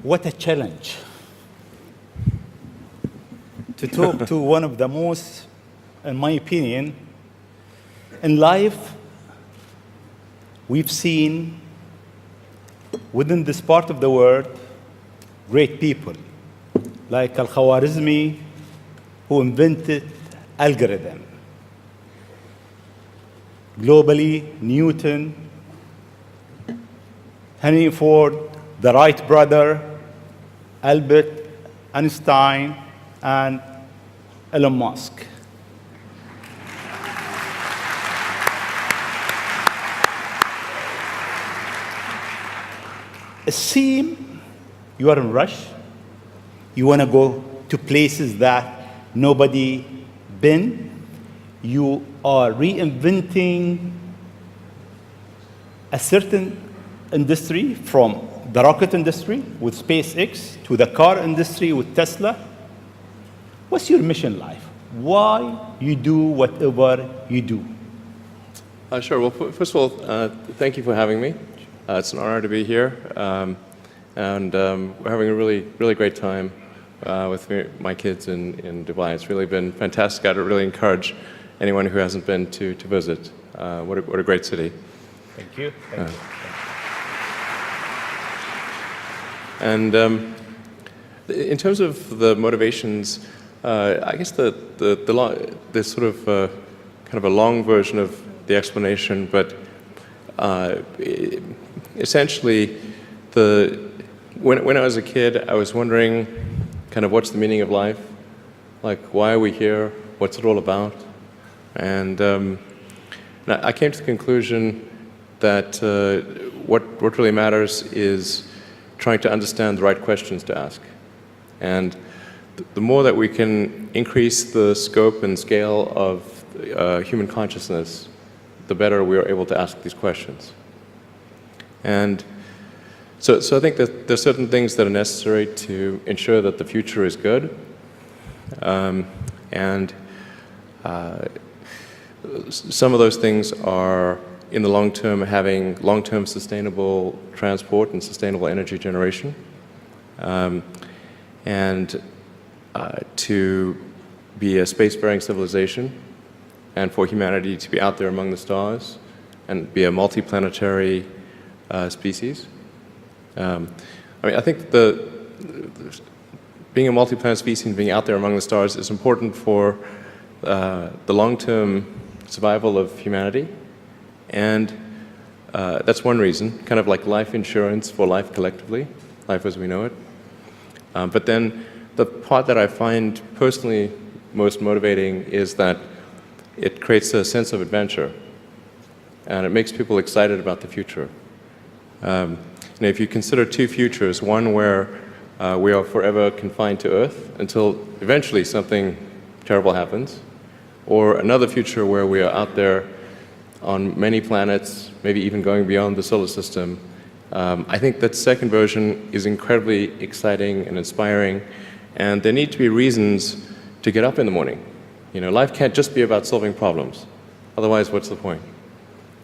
What a challenge to talk to one of the most, in my opinion, in life, we've seen within this part of the world great people like Al-Khwarizmi, who invented algorithm. Globally, Newton, Henry Ford, the Wright brother, Albert Einstein, and Elon Musk. It seems you are in rush. You want to go to places that nobody been. You are reinventing a certain industry, from the rocket industry with SpaceX to the car industry with Tesla. What's your mission in life? Why you do whatever you do? Sure. Well, first of all, thank you for having me. It's an honor to be here, and we're having a really great time with my kids in Dubai. It's really been fantastic. I'd really encourage anyone who hasn't been to visit. What a great city. Thank you. Thank you. And in terms of the motivations, I guess the sort of kind of a long version of the explanation, but essentially, when I was a kid, I was wondering kind of what's the meaning of life, like why are we here, what's it all about, and I came to the conclusion that what really matters is trying to understand the right questions to ask. And the more that we can increase the scope and scale of human consciousness, the better we are able to ask these questions. And so I think that there's certain things that are necessary to ensure that the future is good. And some of those things are, in the long term, having long-term sustainable transport and sustainable energy generation, and to be a spacefaring civilization, and for humanity to be out there among the stars and be a multiplanetary species. I think being a multi-planet species and being out there among the stars is important for the long-term survival of humanity. And that's one reason, kind of like life insurance for life collectively, life as we know it. But then the part that I find personally most motivating is that it creates a sense of adventure, and it makes people excited about the future. If you consider two futures, one where we are forever confined to Earth until eventually something terrible happens, or another future where we are out there on many planets, maybe even going beyond the solar system, I think that second version is incredibly exciting and inspiring, and there need to be reasons to get up in the morning. Life can't just be about solving problems. Otherwise, what's the point?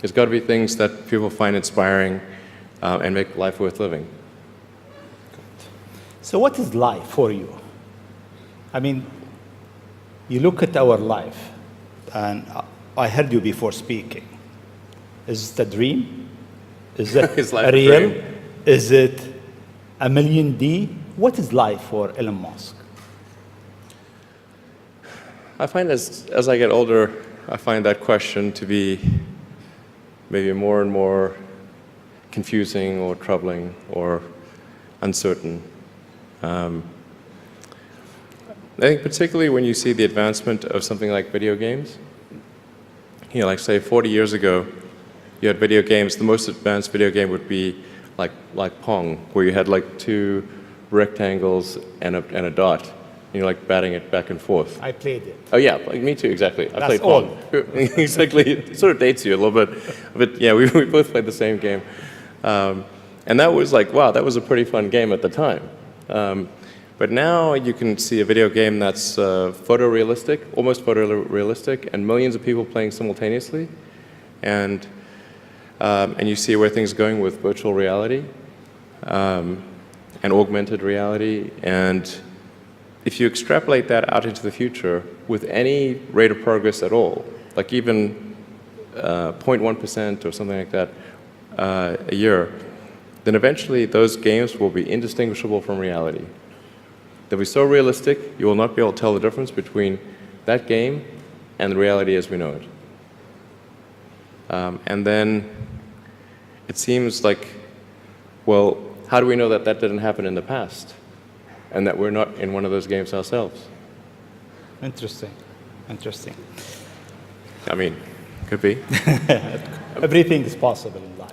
There's got to be things that people find inspiring and make life worth living. So what is life for you? I mean, you look at our life, and I heard you before speaking. Is it a dream? Is it Is life a real? dream? Is it a million D? What is life for Elon Musk? I find as I get older, I find that question to be maybe more and more confusing or troubling or uncertain. I think particularly when you see the advancement of something like video games, like say 40 years ago, you had video games. The most advanced video game would be like Pong, where you had like two rectangles and a dot, and you're like batting it back and forth. I played it. Oh yeah, me too, exactly. I That's played Pong. Exactly, it sort of dates you a little bit, but yeah, we both played the same game. And that was like, wow, that was a pretty fun game at the time. But now you can see a video game that's photorealistic, almost photorealistic, and millions of people playing simultaneously. And you see where things are going with virtual reality. and augmented reality. And if you extrapolate that out into the future with any rate of progress at all, like even 0.1% or something like that a year, then eventually those games will be indistinguishable from reality. They'll be so realistic, you will not be able to tell the difference between that game and the reality as we know it. And then it seems like, well, how do we know that that didn't happen in the past and that we're not in one of those games ourselves? Interesting. Interesting. I mean, could be. Everything is possible in life.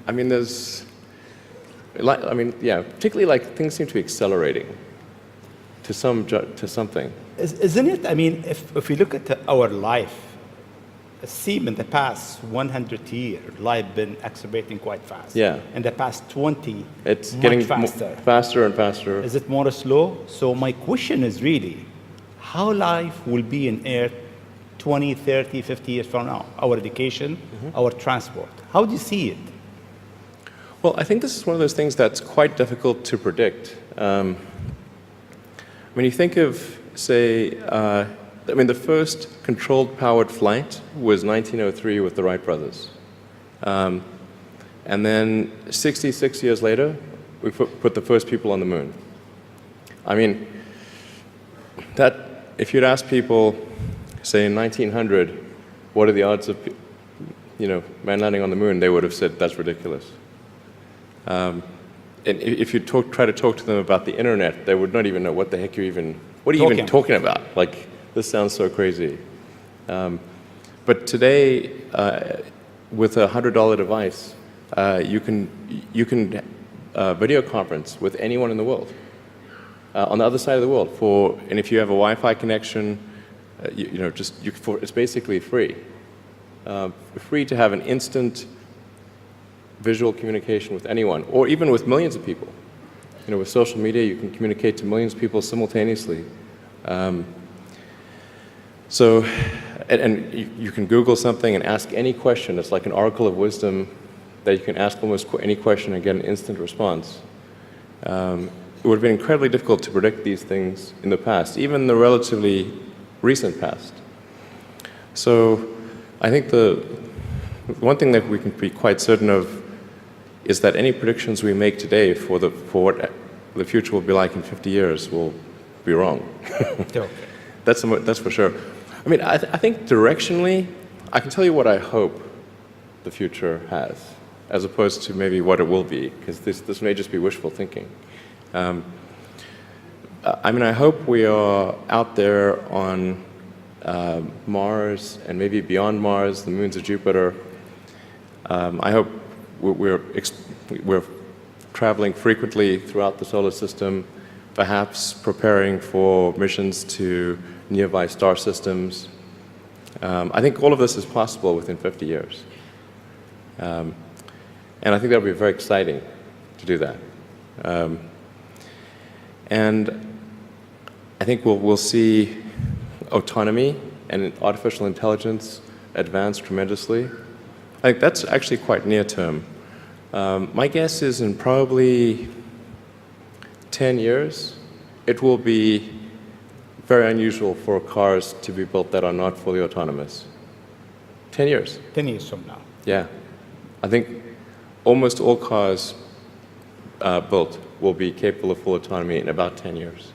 I mean, yeah, particularly like things seem to be accelerating to something. Isn't it? I mean, if we look at our life, it seems in the past 100 years, life been accelerating quite fast. Yeah. In the past 20, It's much getting faster. faster and faster. Is it more slow? So my question is really, how life will be in Earth 20, 30, 50 years from now? Our education, our transport. How do you see it? Well, I think this is one of those things that's quite difficult to predict. When you think of, say, the first controlled powered flight was 1903 with the Wright brothers. And then 66 years later, we put the first people on the moon. I mean, if you'd ask people, say in 1900, what are the odds of, man landing on the moon, they would have said that's ridiculous. And if you try to talk to them about the internet, they would not even know what the heck what are you even talking about? Like, this sounds so crazy. But today, with a $100 device, you can video conference with anyone in the world, on the other side of the world. And if you have a Wi-Fi connection, it's basically free. Free to have an instant visual communication with anyone, or even with millions of people. With social media, you can communicate to millions of people simultaneously. You can Google something and ask any question. It's like an oracle of wisdom that you can ask almost any question and get an instant response. It would have been incredibly difficult to predict these things in the past, even the relatively recent past. So I think the one thing that we can be quite certain of is that any predictions we make today for what the future will be like in 50 years will be wrong. That's for sure. I mean, I think directionally, I can tell you what I hope the future has, as opposed to maybe what it will be, because this may just be wishful thinking. I hope we are out there on Mars and maybe beyond Mars, the moons of Jupiter. I hope we're traveling frequently throughout the solar system, perhaps preparing for missions to nearby star systems. I think all of this is possible within 50 years. And I think that would be very exciting to do that. And I think we'll see autonomy and artificial intelligence advance tremendously. I think that's actually quite near term. My guess is in probably 10 years, it will be very unusual for cars to be built that are not fully autonomous. 10 years. 10 years from now. Yeah. I think almost all cars built will be capable of full autonomy in about 10 years.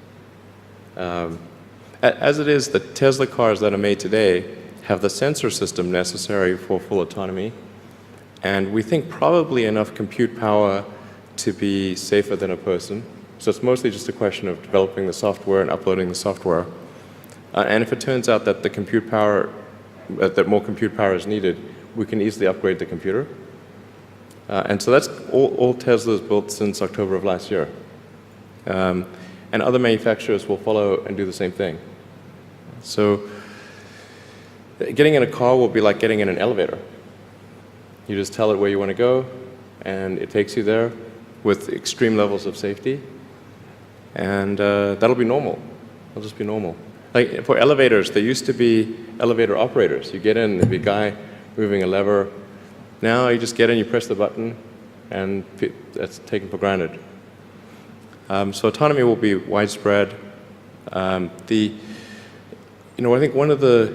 As it is, the Tesla cars that are made today have the sensor system necessary for full autonomy, and we think probably enough compute power to be safer than a person. So it's mostly just a question of developing the software and uploading the software. And if it turns out that that more compute power is needed, we can easily upgrade the computer. And so that's all Tesla's built since October of last year. And other manufacturers will follow and do the same thing. So getting in a car will be like getting in an elevator. You just tell it where you want to go, and it takes you there with extreme levels of safety. And that'll be normal. It'll just be normal. Like for elevators, there used to be elevator operators. You get in, there'd be a guy moving a lever. Now you just get in, you press the button, and that's taken for granted. So autonomy will be widespread. I think one of the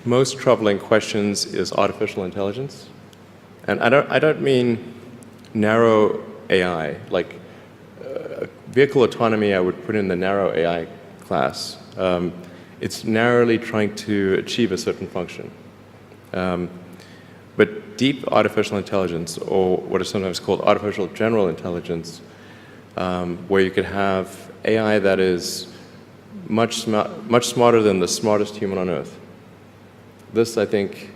most troubling questions is artificial intelligence. And I don't mean narrow AI, like vehicle autonomy I would put in the narrow AI class. It's narrowly trying to achieve a certain function. But deep artificial intelligence, or what is sometimes called artificial general intelligence, where you could have AI that is much smarter than the smartest human on Earth. This, I think,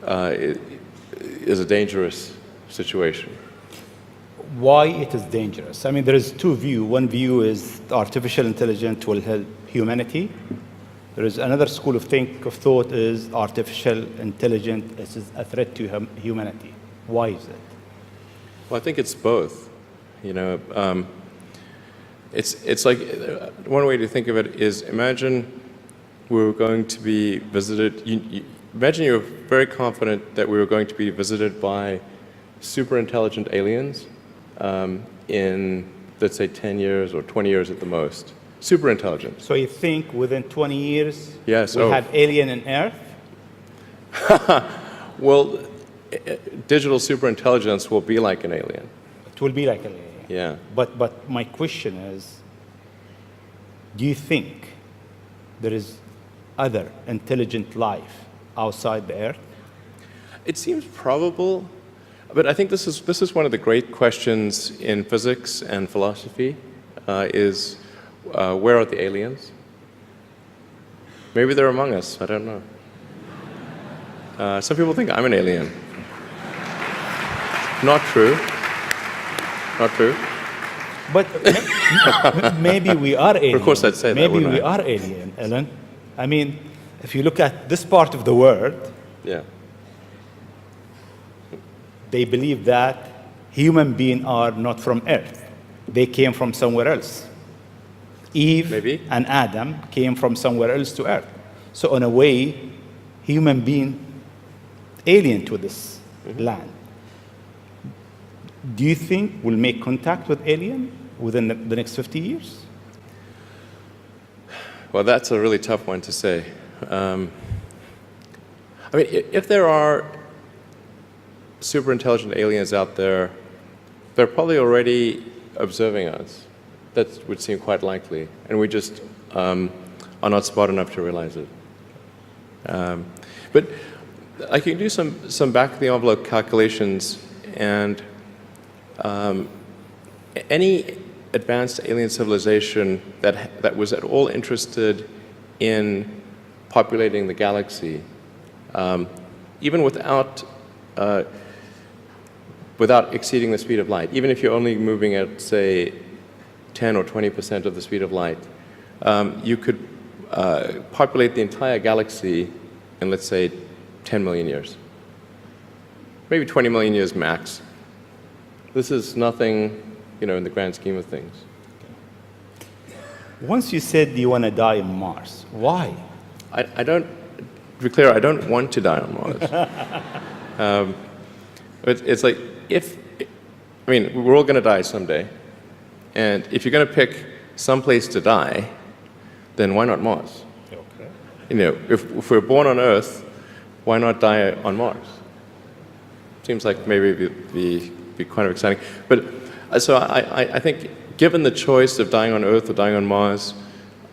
is a dangerous situation. Why it is dangerous? I mean, there is two views. One view is artificial intelligence will help humanity. There is another school of thought is artificial intelligence is a threat to humanity. Why is it? Well, I think it's both. It's like one way to think of it is imagine we were going to be visited. Imagine you're very confident that we were going to be visited by super intelligent aliens in, let's say, 10 years or 20 years at the most. Super intelligent. So you think within 20 years yes, we'll have alien in Earth? Well, digital superintelligence will be like an alien. It will be like an alien. Yeah. But my question is, do you think there is other intelligent life outside the Earth? It seems probable, but I think this is one of the great questions in physics and philosophy, is where are the aliens? Maybe they're among us, I don't know. Some people think I'm an alien. Not true. Not true. But maybe we are alien. Of course I'd say that, maybe wouldn't we I? are alien, Ellen. I mean, if you look at this part of the world, Yeah. they believe that human beings are not from Earth. They came from somewhere else. Eve Maybe. and Adam came from somewhere else to Earth. So in a way, human being alien to this land. Do you think we'll make contact with alien within the next 50 years? Well, that's a really tough one to say. I mean, if there are super intelligent aliens out there, they're probably already observing us. That would seem quite likely, and we just are not smart enough to realize it. But I can do some back-of-the-envelope calculations, and any advanced alien civilization that was at all interested in populating the galaxy, even without exceeding the speed of light, even if you're only moving at, say, 10 or 20% of the speed of light, you could populate the entire galaxy in, let's say, 10 million years. Maybe 20 million years max. This is nothing, in the grand scheme of things. Once you said you want to die on Mars, why? I don't, to be clear, I don't want to die on Mars. It's like, we're all going to die someday. And if you're going to pick some place to die, then why not Mars? Okay. If we're born on Earth, why not die on Mars? Seems like maybe it'd be kind of exciting. But so I think given the choice of dying on Earth or dying on Mars,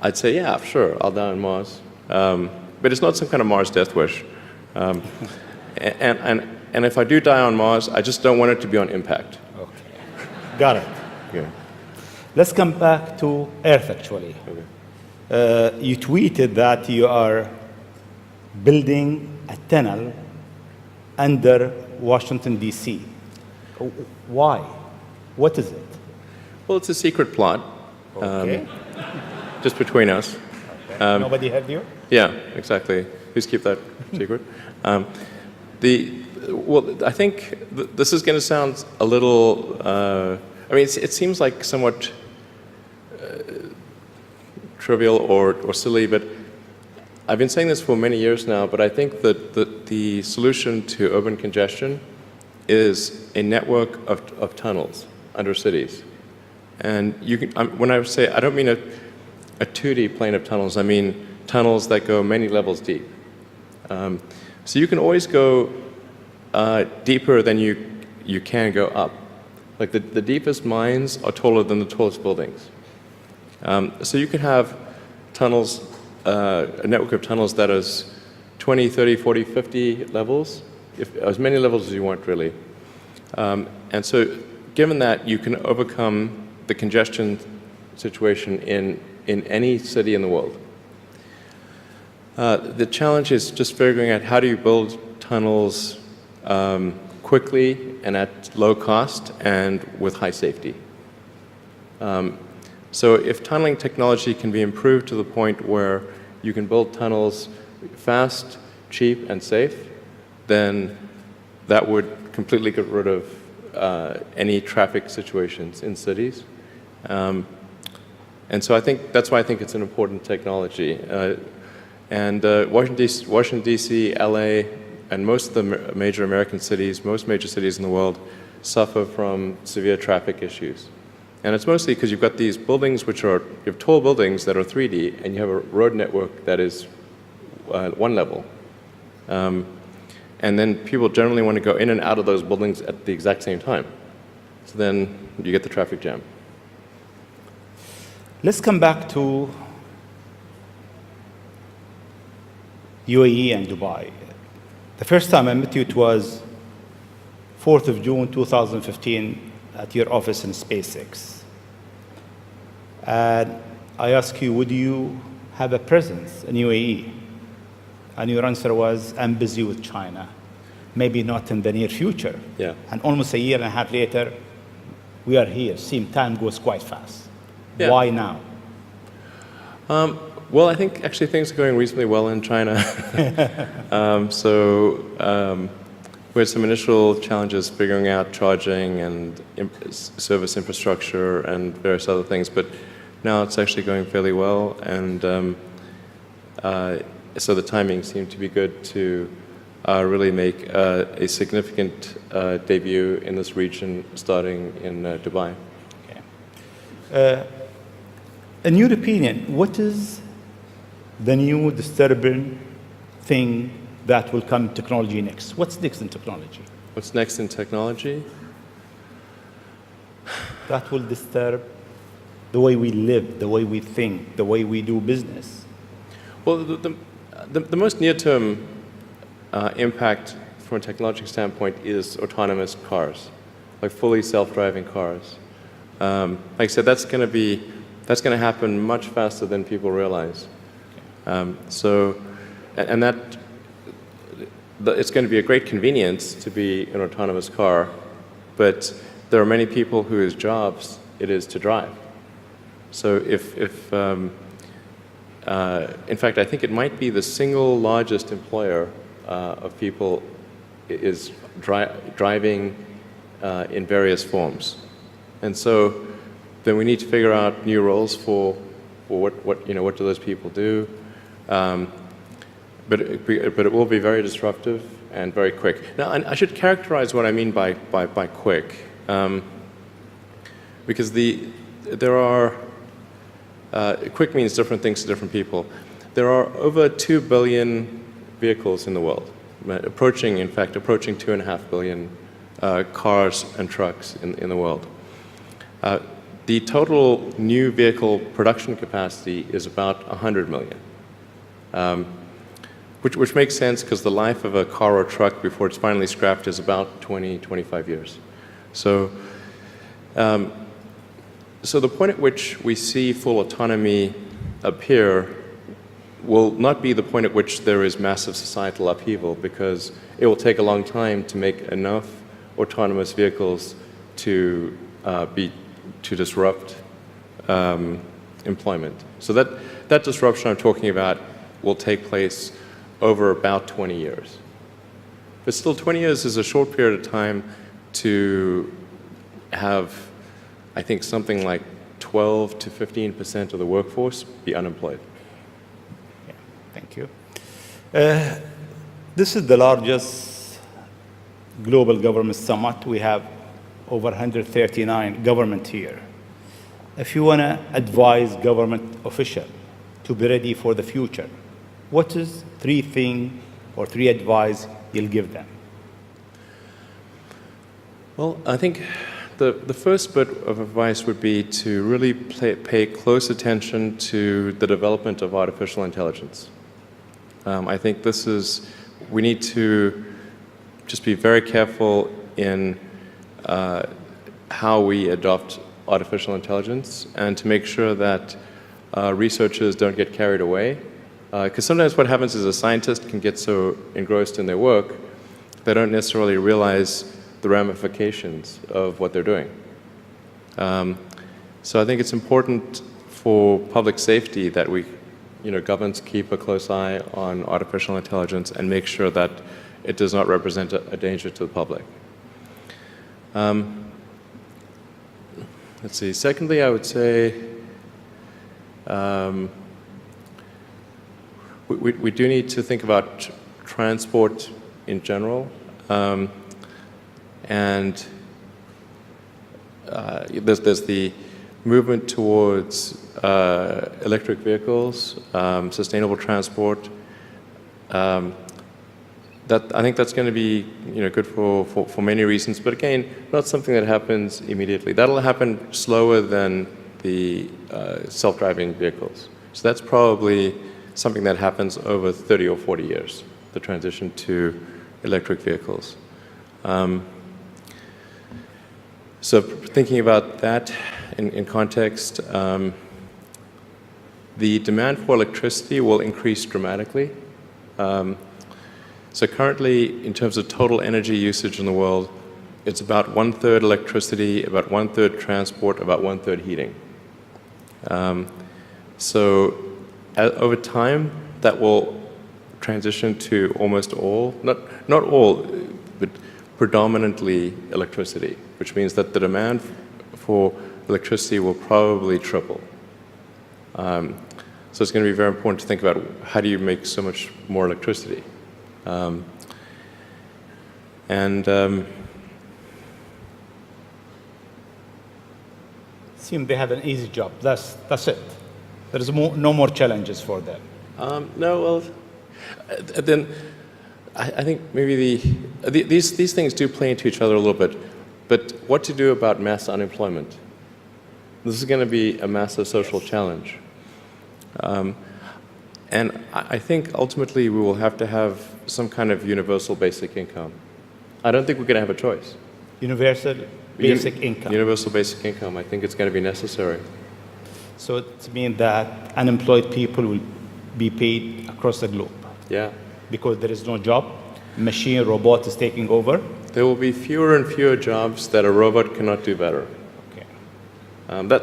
I'd say, yeah, sure, I'll die on Mars. But it's not some kind of Mars death wish. And if I do die on Mars, I just don't want it to be on impact. Okay. Got it. Yeah. Let's come back to Earth, actually. Okay. You tweeted that you are building a tunnel under Washington, D.C. Why? What is it? Well, it's a secret plot. Okay. Just between us. Okay. Nobody heard you? Yeah, exactly. Please keep that secret. Well, I think this is going to sound a little, it seems like somewhat trivial or silly, but I've been saying this for many years now, but I think that the solution to urban congestion is a network of tunnels under cities. And you can, when I say, I don't mean a 2D plane of tunnels, I mean tunnels that go many levels deep. So you can always go deeper than you can go up. Like the deepest mines are taller than the tallest buildings. So you can have tunnels, a network of tunnels that is 20, 30, 40, 50 levels, as many levels as you want, really. And so given that, you can overcome the congestion situation in any city in the world. The challenge is just figuring out how do you build tunnels quickly and at low cost and with high safety. So if tunneling technology can be improved to the point where you can build tunnels fast, cheap, and safe, then that would completely get rid of any traffic situations in cities. And so that's why I think it's an important technology. And Washington, D.C., LA, and most of the major American cities, most major cities in the world, suffer from severe traffic issues. And it's mostly because you've got these buildings you have tall buildings that are 3D, and you have a road network that is one level. And then people generally want to go in and out of those buildings at the exact same time. So then you get the traffic jam. Let's come back to UAE and Dubai. The first time I met you, it was 4th of June, 2015, at your office in SpaceX. And I asked you, would you have a presence in UAE? And your answer was, I'm busy with China. Maybe not in the near future. Yeah. And almost a year and a half later, we are here. Time goes quite fast. Yeah. Why now? Well, I think actually things are going reasonably well in China. We had some initial challenges figuring out charging and service infrastructure and various other things, but now it's actually going fairly well, and so the timing seemed to be good to really make a significant debut in this region starting in Dubai. Okay. In your opinion, what is the new disturbing thing that will come in technology next? What's next in technology? What's next in technology? That will disturb the way we live, the way we think, the way we do business. Well, the most near-term impact from a technological standpoint is autonomous cars, like fully self-driving cars. Like I said, that's going to happen much faster than people realize. It's going to be a great convenience to be an autonomous car, but there are many people whose jobs it is to drive. So in fact, I think it might be the single largest employer of people is driving in various forms. And so then we need to figure out new roles for what do those people do. But it will be very disruptive and very quick. Now, I should characterize what I mean by quick, because there are quick means different things to different people. There are over 2 billion vehicles in the world, approaching 2.5 billion cars and trucks in the world. The total new vehicle production capacity is about 100 million. Which makes sense because the life of a car or truck before it's finally scrapped is about 20, 25 years. So the point at which we see full autonomy appear will not be the point at which there is massive societal upheaval, because it will take a long time to make enough autonomous vehicles to disrupt employment. So that disruption I'm talking about will take place over about 20 years. But still, 20 years is a short period of time to have, I think, something like 12 to 15% of the workforce be unemployed. Yeah, thank you. This is the largest global government summit. We have over 139 governments here. If you want to advise government official to be ready for the future, what is three things or three advice you'll give them? Well, I think the first bit of advice would be to really pay close attention to the development of artificial intelligence. I think we need to just be very careful in how we adopt artificial intelligence and to make sure that researchers don't get carried away. Because sometimes what happens is a scientist can get so engrossed in their work, they don't necessarily realize the ramifications of what they're doing. So I think it's important for public safety that governments keep a close eye on artificial intelligence and make sure that it does not represent a danger to the public. Let's see. Secondly, I would say we do need to think about transport in general. And there's the movement towards electric vehicles, sustainable transport. I think that's going to be good for many reasons, but again, not something that happens immediately. That'll happen slower than the self-driving vehicles. So that's probably something that happens over 30 or 40 years, the transition to electric vehicles. So thinking about that in context, the demand for electricity will increase dramatically. So currently, in terms of total energy usage in the world, it's about 1/3 electricity, about 1/3 transport, about 1/3 heating. So over time, that will transition to almost all, not all, but predominantly electricity, which means that the demand for electricity will probably triple. So it's going to be very important to think about how do you make so much more electricity. Seem they have an easy job. That's it. There is no more challenges for them. No, well, then I think maybe these things do play into each other a little bit. But what to do about mass unemployment? This is going to be a massive social challenge. And I think ultimately we will have to have some kind of universal basic income. I don't think we're going to have a choice. Universal basic income. Universal basic income. I think it's going to be necessary. So it means that unemployed people will be paid across the globe. Yeah. Because there is no job, robot is taking over. There will be fewer and fewer jobs that a robot cannot do better. Okay.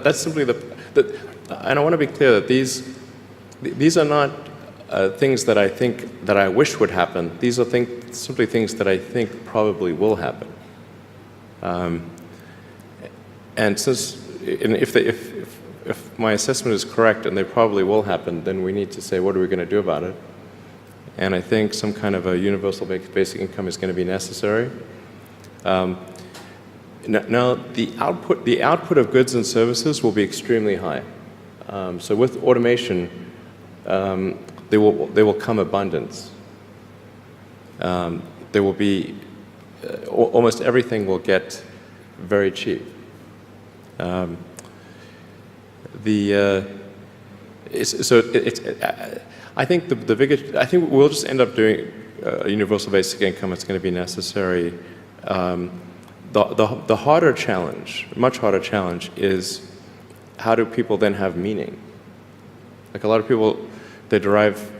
That's simply and I want to be clear that these are not things that I wish would happen. These are simply things that I think probably will happen. And if my assessment is correct and they probably will happen, then we need to say, what are we going to do about it? And I think some kind of a universal basic income is going to be necessary. Now, the output of goods and services will be extremely high. So with automation, there will come abundance. There will be almost everything will get very cheap. I think I think we'll just end up doing a universal basic income. It's going to be necessary. The harder challenge, much harder challenge, is how do people then have meaning? Like a lot of people, they derive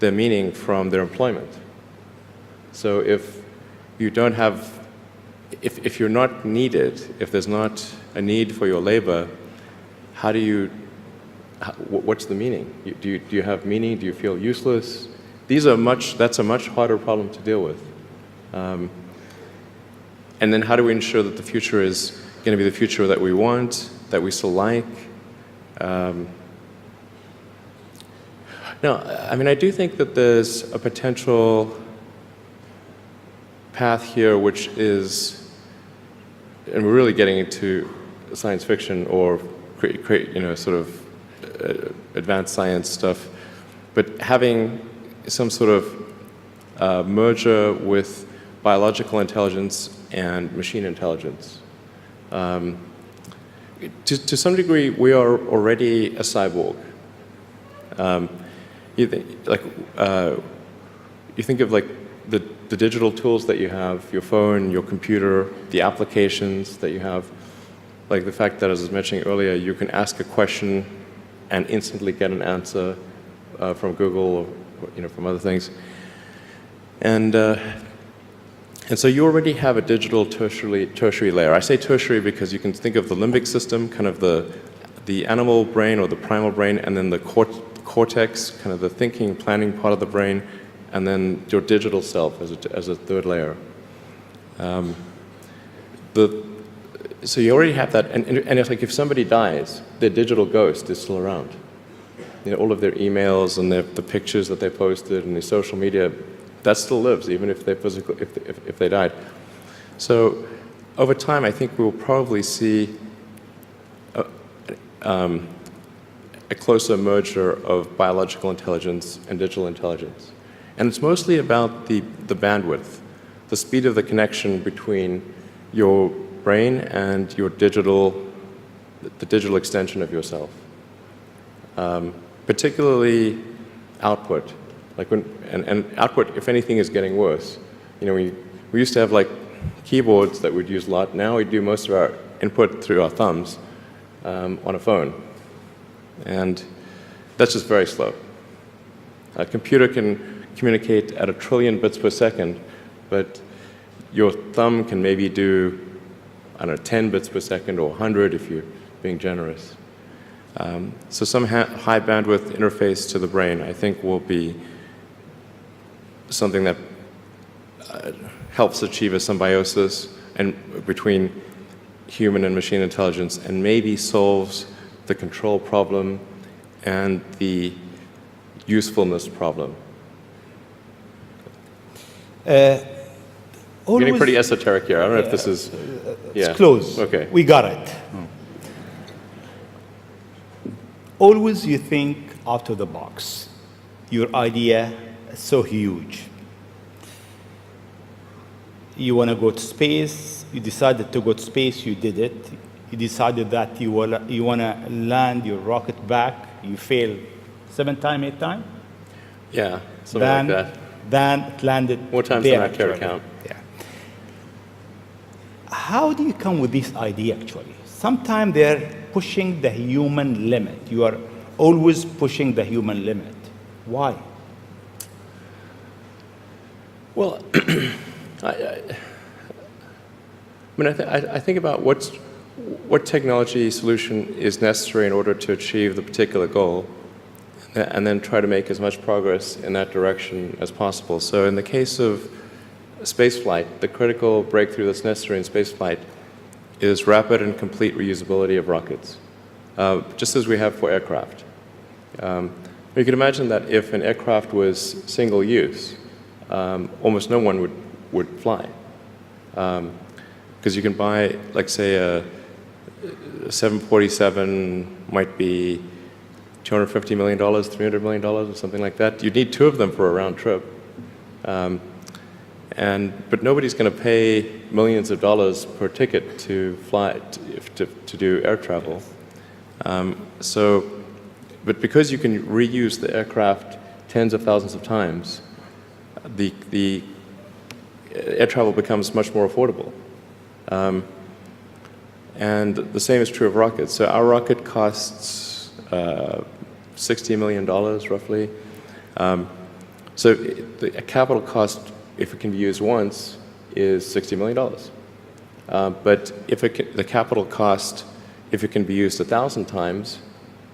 their meaning from their employment. So if you don't have, if you're not needed, if there's not a need for your labor, how do you? What's the meaning? Do you have meaning? Do you feel useless? That's a much harder problem to deal with. And then how do we ensure that the future is going to be the future that we want, that we still like? No, I mean, I do think that there's a potential path here which is, and we're really getting into science fiction or create sort of advanced science stuff, but having some sort of merger with biological intelligence and machine intelligence. To some degree, we are already a cyborg. You think of like the digital tools that you have, your phone, your computer, the applications that you have, like the fact that, as I was mentioning earlier, you can ask a question and instantly get an answer from Google or from other things. And so you already have a digital tertiary layer. I say tertiary because you can think of the limbic system, kind of the animal brain or the primal brain, and then the cortex, kind of the thinking, planning part of the brain, and then your digital self as a third layer. So you already have that, and it's like if somebody dies, their digital ghost is still around. All of their emails and the pictures that they posted and their social media, that still lives, even if if they died. So over time, I think we'll probably see a closer merger of biological intelligence and digital intelligence. And it's mostly about the bandwidth, the speed of the connection between your brain and your the digital extension of yourself. Particularly output. And output, if anything, is getting worse. We used to have like keyboards that we'd use a lot. Now we do most of our input through our thumbs on a phone. And that's just very slow. A computer can communicate at 1 trillion bits per second, but your thumb can maybe do, 10 bits per second or 100 if you're being generous. So some high bandwidth interface to the brain, I think, will be something that helps achieve a symbiosis between human and machine intelligence, and maybe solves the control problem and the usefulness problem. Getting pretty esoteric here. I don't know if this is... It's close. Okay. We got it. Always you think out of the box. Your idea is so huge. You want to go to space. You decided to go to space. You did it. You decided that you want to land your rocket back. You failed 7 times, 8 times. Yeah, something like that. Then it landed. More times than I care to count. Yeah. How do you come with this idea, actually? Sometimes they're pushing the human limit. You are always pushing the human limit. Why? Well, I think about what technology solution is necessary in order to achieve the particular goal, and then try to make as much progress in that direction as possible. So in the case of spaceflight, the critical breakthrough that's necessary in spaceflight is rapid and complete reusability of rockets, just as we have for aircraft. You can imagine that if an aircraft was single use, almost no one would fly. Because you can buy, like, say, a 747 might be $250 million, $300 million, or something like that. You'd need 2 of them for a round trip. But nobody's going to pay millions of dollars per ticket to fly, to do air travel. But because you can reuse the aircraft tens of thousands of times, the air travel becomes much more affordable. And the same is true of rockets. So our rocket costs $60 million, roughly. So the capital cost, if it can be used once, is $60 million. But the capital cost, if it can be used 1,000 times,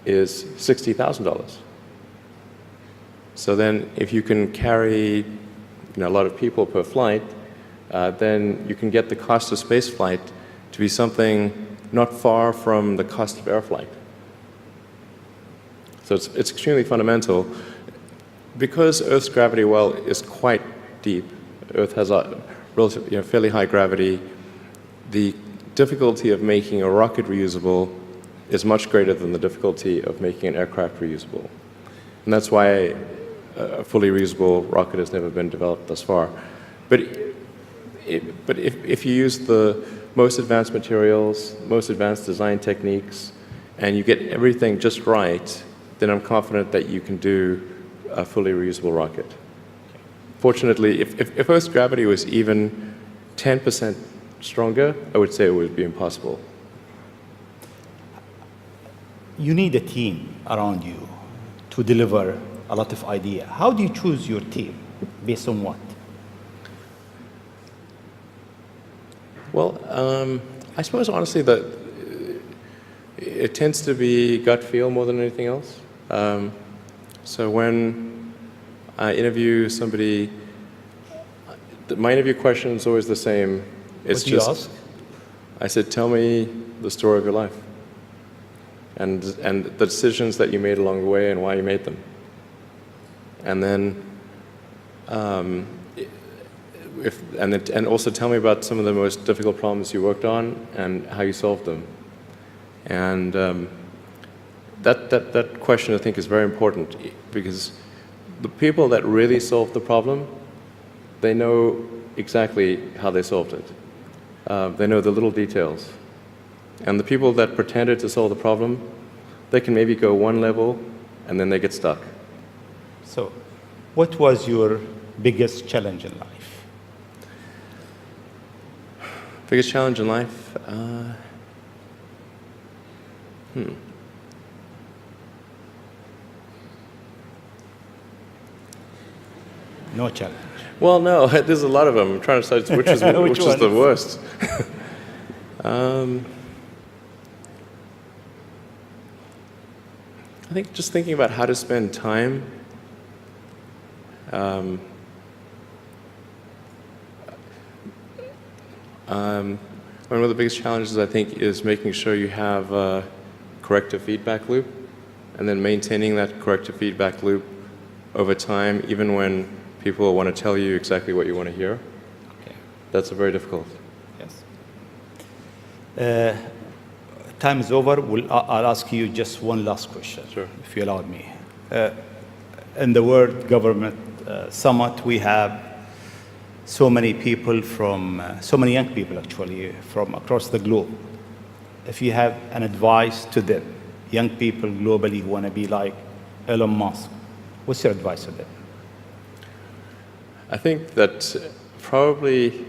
is $60,000. So then if you can carry a lot of people per flight, then you can get the cost of space flight to be something not far from the cost of air flight. So it's extremely fundamental. Because Earth's gravity well is quite deep, Earth has a relatively, fairly high gravity, the difficulty of making a rocket reusable is much greater than the difficulty of making an aircraft reusable. And that's why a fully reusable rocket has never been developed thus far. But if you use the most advanced materials, most advanced design techniques, and you get everything just right, then I'm confident that you can do a fully reusable rocket. Fortunately, if Earth's gravity was even 10% stronger, I would say it would be impossible. You need a team around you to deliver a lot of ideas. How do you choose your team? Based on what? Well, I suppose honestly that it tends to be gut feel more than anything else. So when I interview somebody, my interview question is always the same. It's what do you ask? I said, tell me the story of your life and the decisions that you made along the way and why you made them. And then, and also tell me about some of the most difficult problems you worked on and how you solved them. And that question, I think, is very important because the people that really solve the problem, they know exactly how they solved it. They know the little details. And the people that pretended to solve the problem, they can maybe go one level and then they get stuck. So, what was your biggest challenge in life? Biggest challenge in life? No challenge. Well, no, there's a lot of them. I'm trying to decide which is which is the worst. I think just thinking about how to spend time. One of the biggest challenges, I think, is making sure you have a corrective feedback loop, and then maintaining that corrective feedback loop over time, even when people want to tell you exactly what you want to hear. Okay. That's very difficult. Yes. Time is over. I'll ask you just one last question, Sure. if you allow me. In the World Government Summit, we have so many people from, so many young people actually, from across the globe. If you have an advice to them, young people globally who want to be like Elon Musk, what's your advice to them? I think that probably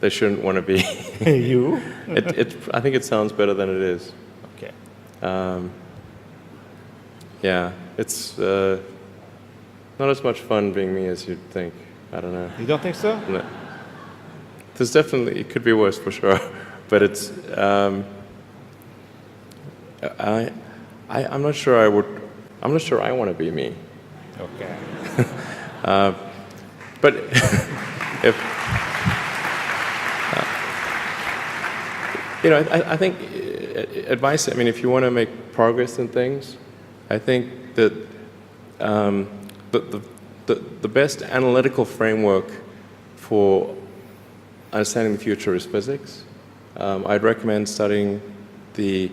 they shouldn't want to be. You? I think it sounds better than it is. Okay. Yeah, it's not as much fun being me as you'd think. I don't know. You don't think so? No. There's definitely, it could be worse for sure, but it's, I'm not sure I'm not sure I want to be me. Okay. But if, you know, I think advice, I mean, if you want to make progress in things, I think that the best analytical framework for understanding the future is physics. I'd recommend studying the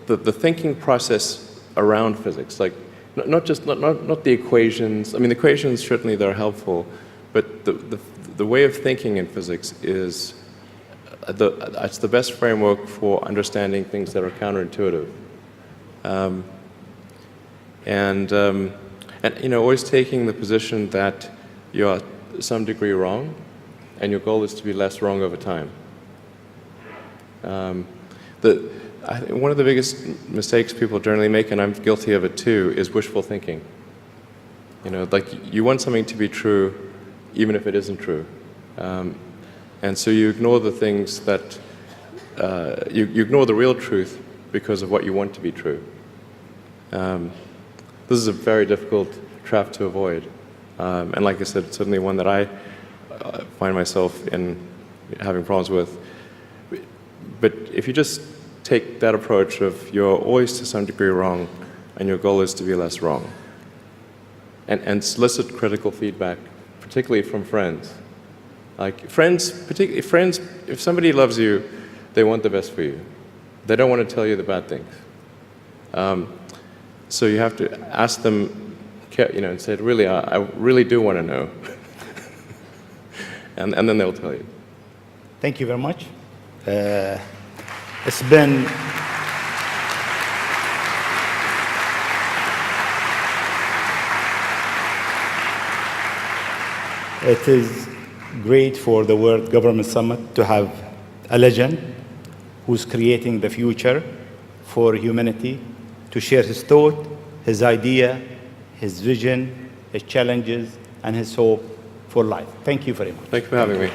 thinking process around physics, like not the equations. I mean, the equations certainly they're helpful, but the way of thinking in physics is it's the best framework for understanding things that are counterintuitive. And you know, always taking the position that you're to some degree wrong, and your goal is to be less wrong over time. One of the biggest mistakes people generally make, and I'm guilty of it too, is wishful thinking. You know, like you want something to be true, even if it isn't true. And so you ignore the things that, you ignore the real truth because of what you want to be true. This is a very difficult trap to avoid. And like I said, certainly one that I find myself in having problems with. But if you just take that approach of you're always to some degree wrong, and your goal is to be less wrong, and solicit critical feedback, particularly from friends. Like friends, particularly friends, if somebody loves you, they want the best for you. They don't want to tell you the bad things. So you have to ask them, and say, really, I really do want to know. and then they'll tell you. Thank you very much. It's been It is great for the World Government Summit to have a legend who's creating the future for humanity to share his thought, his idea, his vision, his challenges, and his hope for life. Thank you very much. Thank you for having me.